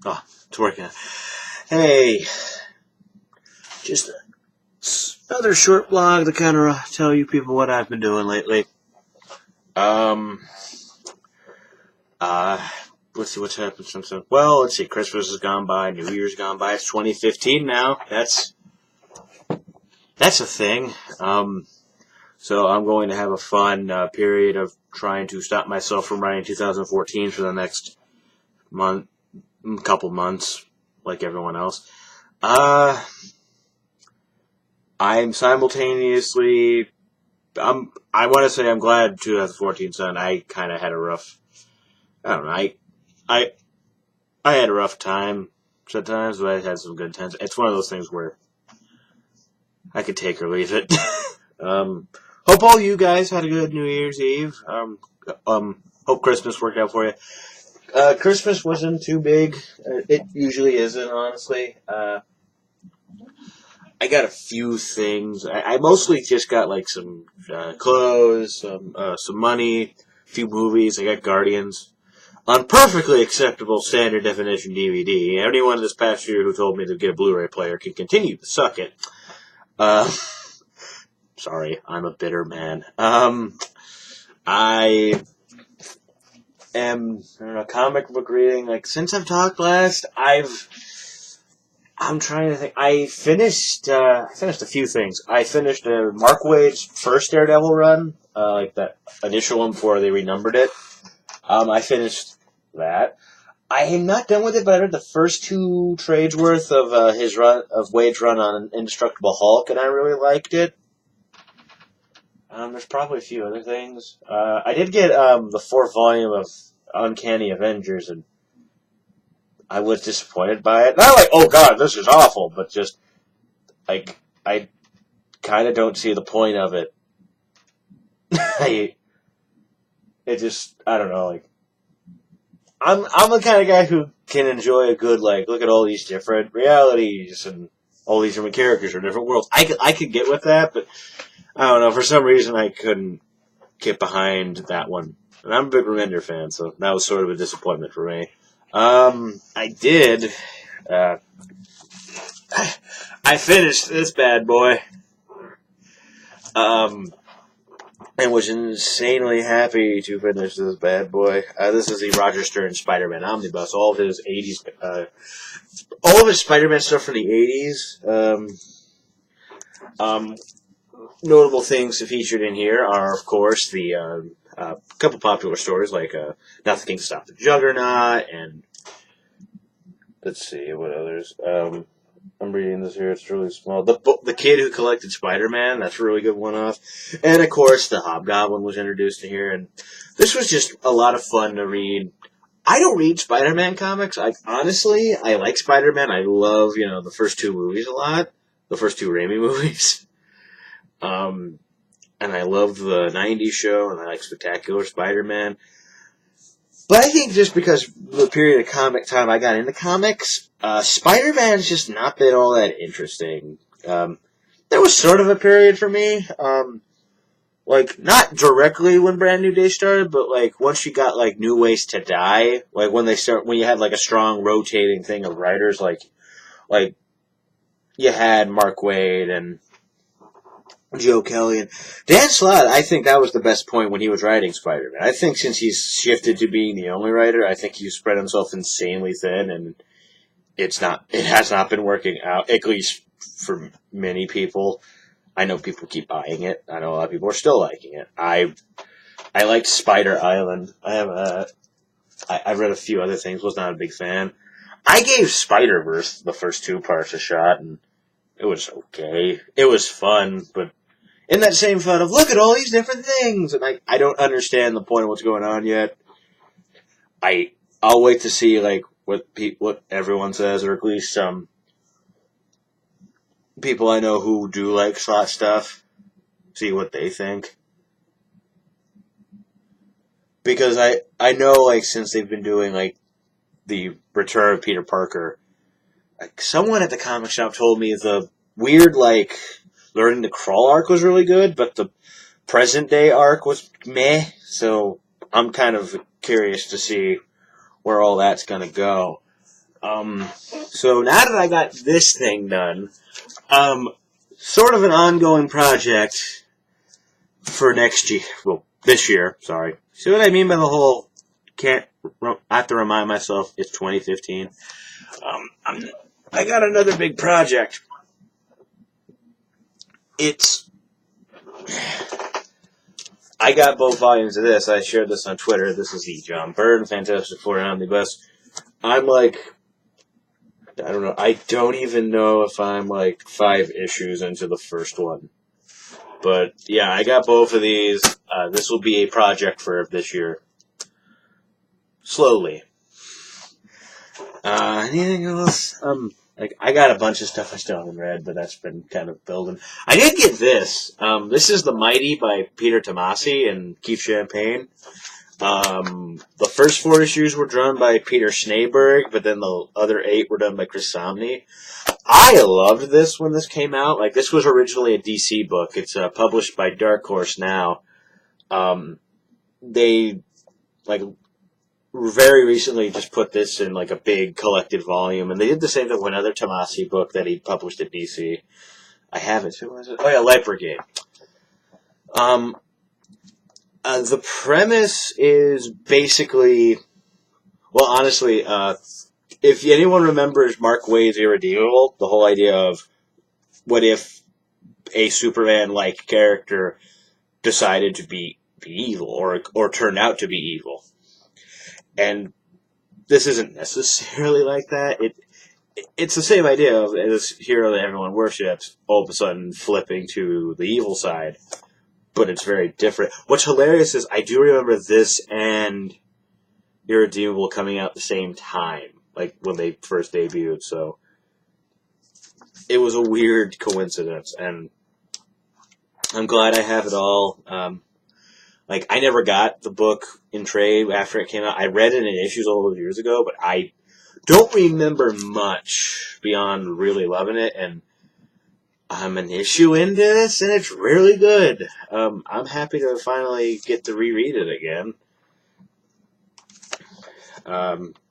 Oh, it's working. Hey, just another short blog to kind of tell you people what I've been doing lately. Um, uh, let's see what's happened since then. Well, let's see. Christmas has gone by. New Year's gone by. It's 2015 now. That's a thing. So I'm going to have a fun period of trying to stop myself from writing 2014 for the next month, couple months, like everyone else. Uh, I'm simultaneously. I want to say I'm glad 2014 son. I kind of had a rough. I don't know. I I had a rough time sometimes, but I had some good times. It's one of those things where I could take or leave it. um, hope all you guys had a good New Year's Eve. Hope Christmas worked out for you. Christmas wasn't too big. It usually isn't, honestly. I got a few things. I mostly just got like some clothes, some money, a few movies. I got Guardians on perfectly acceptable standard definition DVD. Anyone this past year who told me to get a Blu-ray player can continue to suck it. Uh, sorry, I'm a bitter man. I am I don't know, comic book reading. Like since I've talked last, I'm trying to think. I finished a few things. I finished Mark Waid's first Daredevil run, like that initial one before they renumbered it. I finished that. I am not done with it, but I read the first two trades worth of his run of Wade's run on Indestructible Hulk, and I really liked it. There's probably a few other things. I did get the fourth volume of Uncanny Avengers, and I was disappointed by it. Not like, oh god, this is awful, but just like I kind of don't see the point of it. I don't know. Like I'm the kind of guy who can enjoy a good like look at all these different realities and all these different characters or different worlds. I could get with that, but I don't know. For some reason, I couldn't get behind that one. And I'm a big Remender fan, so that was sort of a disappointment for me. I did. Uh, I finished this bad boy. And was insanely happy to finish this bad boy. This is the Roger Stern Spider-Man omnibus. All of his all of his Spider-Man stuff from the 80s. Notable things featured in here are, of course, the couple popular stories like Nothing Can Stop the Juggernaut, and let's see what others. I'm reading this here. It's really small. The Kid Who Collected Spider-Man. That's a really good one-off. And, of course, the Hobgoblin was introduced in here. And this was just a lot of fun to read. I don't read Spider-Man comics. Honestly, I like Spider-Man. I love, the first two movies a lot. The first two Raimi movies. And I love the 90s show, and I like Spectacular Spider-Man. But I think just because the period of comic time I got into comics, Spider-Man's just not been all that interesting. There was sort of a period for me, like, not directly when Brand New Day started, but, like, once you got, like, New Ways to Die, like, when you had, like, a strong rotating thing of writers, like, you had Mark Waid and Joe Kelly and Dan Slott. I think that was the best point when he was writing Spider-Man. I think since he's shifted to being the only writer, I think he's spread himself insanely thin, and it has not been working out, at least for many people. I know people keep buying it. I know a lot of people are still liking it. I liked Spider Island. I read a few other things. Was not a big fan. I gave Spider-Verse the first two parts a shot, and it was okay. It was fun, but in that same fun of, look at all these different things, and I don't understand the point of what's going on yet. I'll wait to see, like, what everyone says, or at least some people I know who do like Slott stuff, see what they think. Because I know, like, since they've been doing, like, the Return of Peter Parker, like, someone at the comic shop told me the weird, like, learning to crawl arc was really good, but the present day arc was meh, so I'm kind of curious to see where all that's going to go. So now that I got this thing done, sort of an ongoing project for next year. Well, this year, sorry. See what I mean by the whole I have to remind myself it's 2015. I got another big project. I got both volumes of this. I shared this on Twitter. This is the John Byrne Fantastic Four Omnibus. I'm like, I don't know. I don't even know if I'm like 5 issues into the first one. But yeah, I got both of these. This will be a project for this year. Slowly. Anything else? I got a bunch of stuff I still haven't read, but that's been kind of building. I did get this. This is The Mighty by Peter Tomasi and Keith Champagne. The first 4 issues were drawn by Peter Schneeberg, but then the other 8 were done by Chris Samnee. I loved this when this came out. Like, this was originally a DC book. It's published by Dark Horse now. They, like, very recently just put this in, like, a big collected volume, and they did the same thing with another Tomasi book that he published at DC. I have it. Who was it? Oh, yeah, Light Brigade. The premise is basically, well, honestly, if anyone remembers Mark Waid's Irredeemable, the whole idea of what if a Superman-like character decided to be evil or turned out to be evil. And this isn't necessarily like that. It's the same idea of this hero that everyone worships all of a sudden flipping to the evil side. But it's very different. What's hilarious is I do remember this and Irredeemable coming out at the same time, like when they first debuted. So it was a weird coincidence, and I'm glad I have it all. Like, I never got the book in trade after it came out. I read it in issues all those years ago, but I don't remember much beyond really loving it, and I'm an issue into this, and it's really good. I'm happy to finally get to reread it again.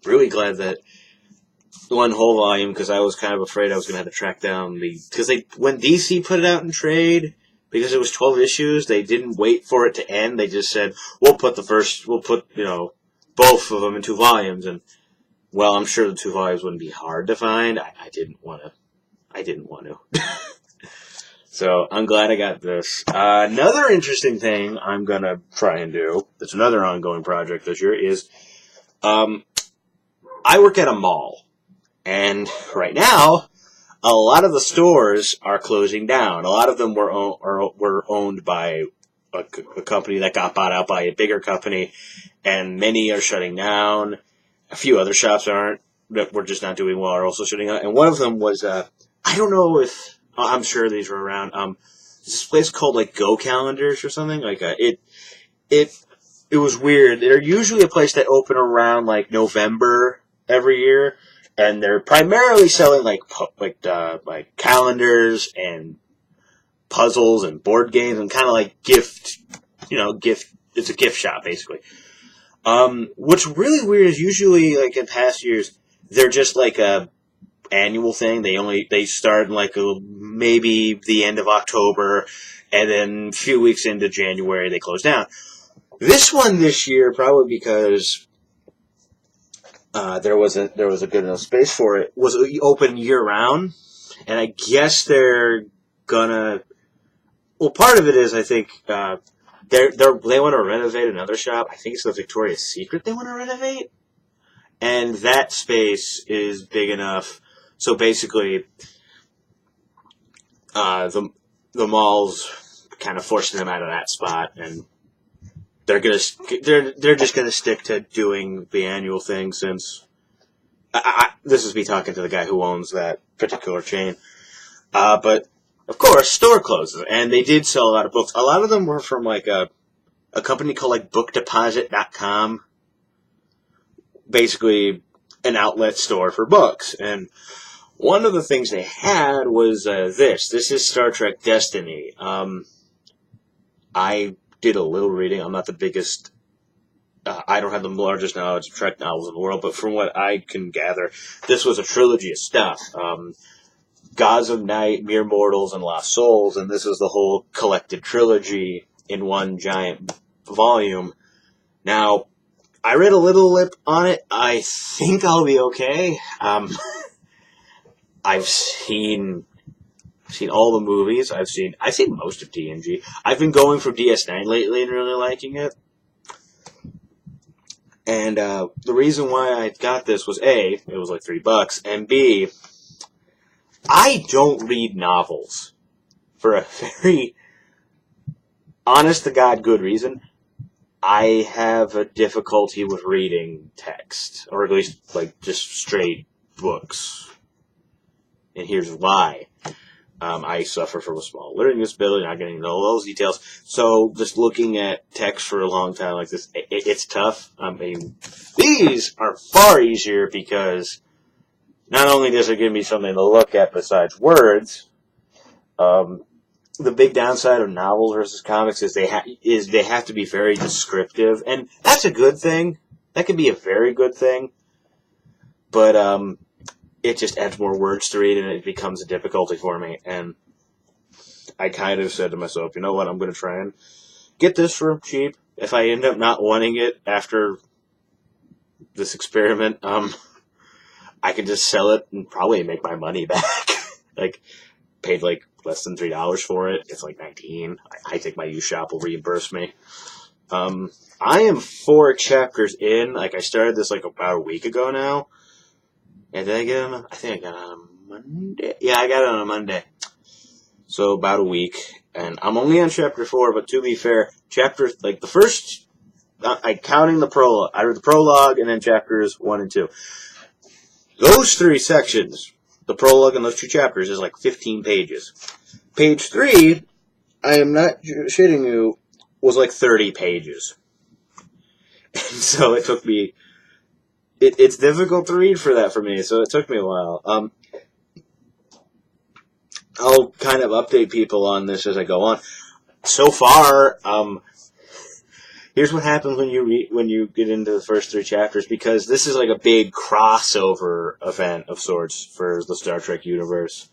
Really glad that one whole volume, because I was kind of afraid I was going to have to track down because when DC put it out in trade, because it was 12 issues, they didn't wait for it to end. They just said, we'll put both of them in 2 volumes, and well, I'm sure the 2 volumes wouldn't be hard to find. I didn't want to. So I'm glad I got this. Another interesting thing I'm going to try and do, that's another ongoing project this year, is I work at a mall. And right now, a lot of the stores are closing down. A lot of them were owned by a company that got bought out by a bigger company, and many are shutting down. A few other shops that were just not doing well are also shutting down. And one of them was, I don't know if... I'm sure these were around. This place called like Go Calendars or something. Like it was weird. They're usually a place that open around like November every year, and they're primarily selling like calendars and puzzles and board games and kind of like gift. It's a gift shop basically. What's really weird is usually like in past years they're just like a annual thing. They start in like maybe the end of October, and then a few weeks into January they close down. This one this year, probably because there was a good enough space for it, was open year round, and I guess they're gonna. Well, part of it is I think they want to renovate another shop. I think it's the Victoria's Secret they want to renovate, and that space is big enough. So basically, the mall's kind of forcing them out of that spot, and they're just gonna stick to doing the annual thing. Since this is me talking to the guy who owns that particular chain, but of course, store closes, and they did sell a lot of books. A lot of them were from like a company called like BookDeposit.com, basically an outlet store for books, and one of the things they had was this. This is Star Trek Destiny. I did a little reading. I'm not the biggest I don't have the largest knowledge of Trek novels in the world, but from what I can gather, this was a trilogy of stuff. Gods of Night, Mere Mortals, and Lost Souls, and this is the whole collected trilogy in one giant volume. Now, I read a little lip on it. I think I'll be okay. I've seen all the movies. I've seen most of TNG. I've been going for DS9 lately and really liking it. And the reason why I got this was A, it was like $3, and B, I don't read novels for a very honest to God good reason. I have a difficulty with reading text, or at least like just straight books. And here's why. I suffer from a small learning disability, not getting into all those details. So just looking at text for a long time like this, it's tough. I mean, these are far easier because not only does it give me something to look at besides words, the big downside of novels versus comics is they have to be very descriptive, and that's a good thing. That can be a very good thing, but it just adds more words to read, and it becomes a difficulty for me. And I kind of said to myself, you know what, I'm going to try and get this for cheap. If I end up not wanting it after this experiment, I can just sell it and probably make my money back. Like, paid like less than $3 for it. It's like $19. I think my used shop will reimburse me. I am 4 chapters in. Like, I started this like about a week ago now. And did I get it on I think I got it on a Monday. Yeah, I got it on a Monday. So about a week. And I'm only on chapter 4, but to be fair, like the first, counting the prologue, I read the prologue and then chapters 1 and 2. Those 3 sections, the prologue and those 2 chapters, is like 15 pages. Page 3, I am not shitting you, was like 30 pages. And so it took me, it's difficult to read for me, so it took me a while. I'll kind of update people on this as I go on. So far, here's what happens when you get into the first 3 chapters, because this is like a big crossover event of sorts for the Star Trek universe.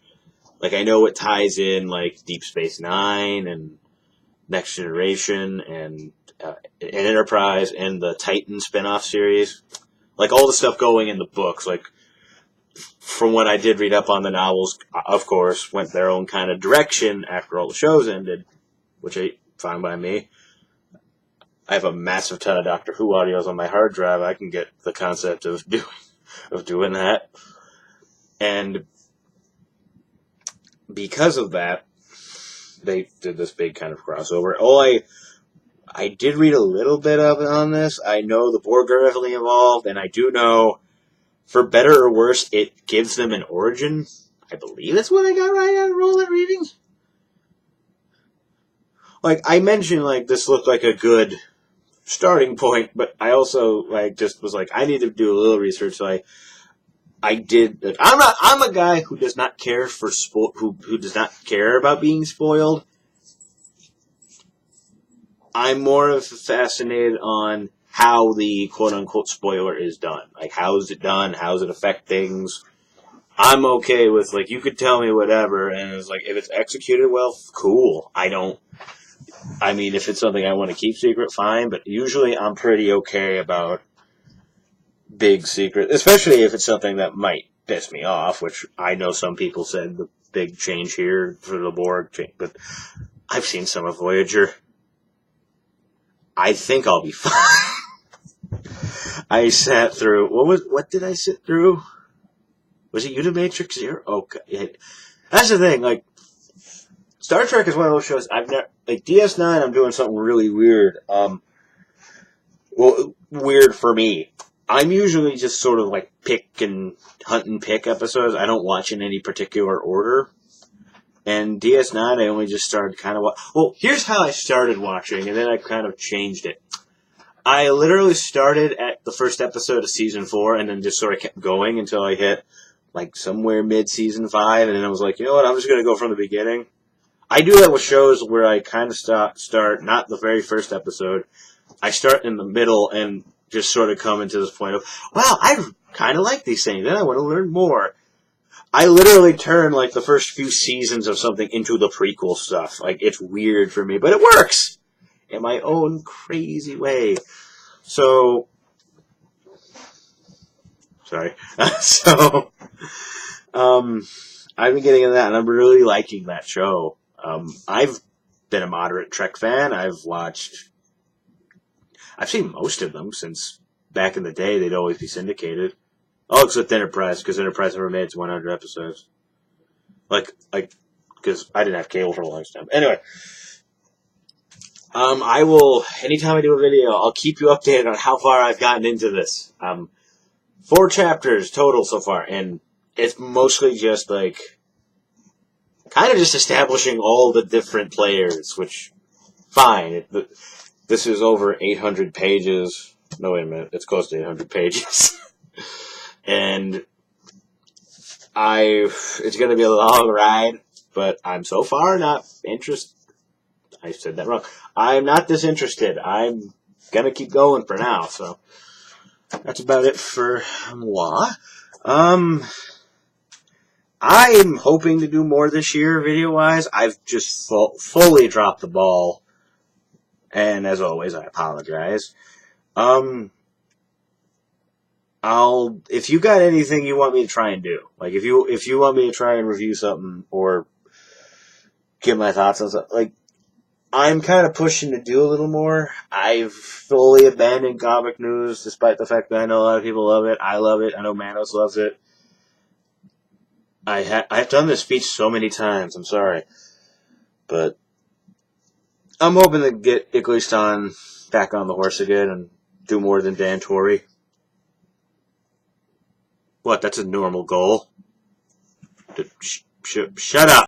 Like, I know it ties in like Deep Space Nine and Next Generation and Enterprise and the Titan spinoff series. Like, all the stuff going in the books, like, from what I did read up on, the novels, of course, went their own kind of direction after all the shows ended, which I fine by me. I have a massive ton of Doctor Who audios on my hard drive. I can get the concept of doing that. And because of that, they did this big kind of crossover. I did read a little bit of it on this. I know the Borg are heavily involved, and I do know, for better or worse, it gives them an origin. I believe that's what I got right out of all that reading. Like, I mentioned, like, this looked like a good starting point, but I also, like, just was like, I need to do a little research, so I did. Like, I'm a guy who does not care for who does not care about being spoiled. I'm more of fascinated on how the quote-unquote spoiler is done. Like, how is it done? How does it affect things? I'm okay with, like, you could tell me whatever, and it's like, if it's executed well, cool. I mean, if it's something I want to keep secret, fine, but usually I'm pretty okay about big secret, especially if it's something that might piss me off, which I know some people said the big change here for the Borg change, but I've seen some of Voyager. I think I'll be fine. I sat through, what did I sit through? Was it Unimatrix Zero? Okay. That's the thing, like, Star Trek is one of those shows I've never, like, DS9, I'm doing something really weird. Weird for me. I'm usually just sort of like hunt and pick episodes. I don't watch in any particular order. And DS9, I only just started kind of here's how I started watching, and then I kind of changed it. I literally started at the first episode of Season 4, and then just sort of kept going until I hit, like, somewhere mid-Season 5, and then I was like, you know what, I'm just going to go from the beginning. I do that with shows where I kind of start not the very first episode, I start in the middle and just sort of come into this point of, wow, I kind of like these things. Then I want to learn more. I literally turn like the first few seasons of something into the prequel stuff. Like, it's weird for me, but it works in my own crazy way. So, sorry. so, I've been getting into that, and I'm really liking that show. I've been a moderate Trek fan. I've seen most of them since back in the day. They'd always be syndicated. Oh, except Enterprise, because Enterprise never made it to 100 episodes. Because I didn't have cable for the longest time. Anyway, I will, anytime I do a video, I'll keep you updated on how far I've gotten into this. 4 chapters total so far, and it's mostly just, like, kind of just establishing all the different players, which, fine. This is over 800 pages. No, wait a minute. It's close to 800 pages. And it's going to be a long ride, but I'm so far not interested. I said that wrong. I'm not disinterested. I'm going to keep going for now, so that's about it for moi. I'm hoping to do more this year, video-wise. I've just fully dropped the ball, and as always, I apologize. If you got anything you want me to try and do, like if you want me to try and review something or give my thoughts on something, like, I'm kind of pushing to do a little more. I've fully abandoned comic news, despite the fact that I know a lot of people love it. I love it. I know Manos loves it. I've done this speech so many times. I'm sorry, but I'm hoping to get Iglistan back on the horse again and do more than Dan Torrey. What? That's a normal goal. Shut up.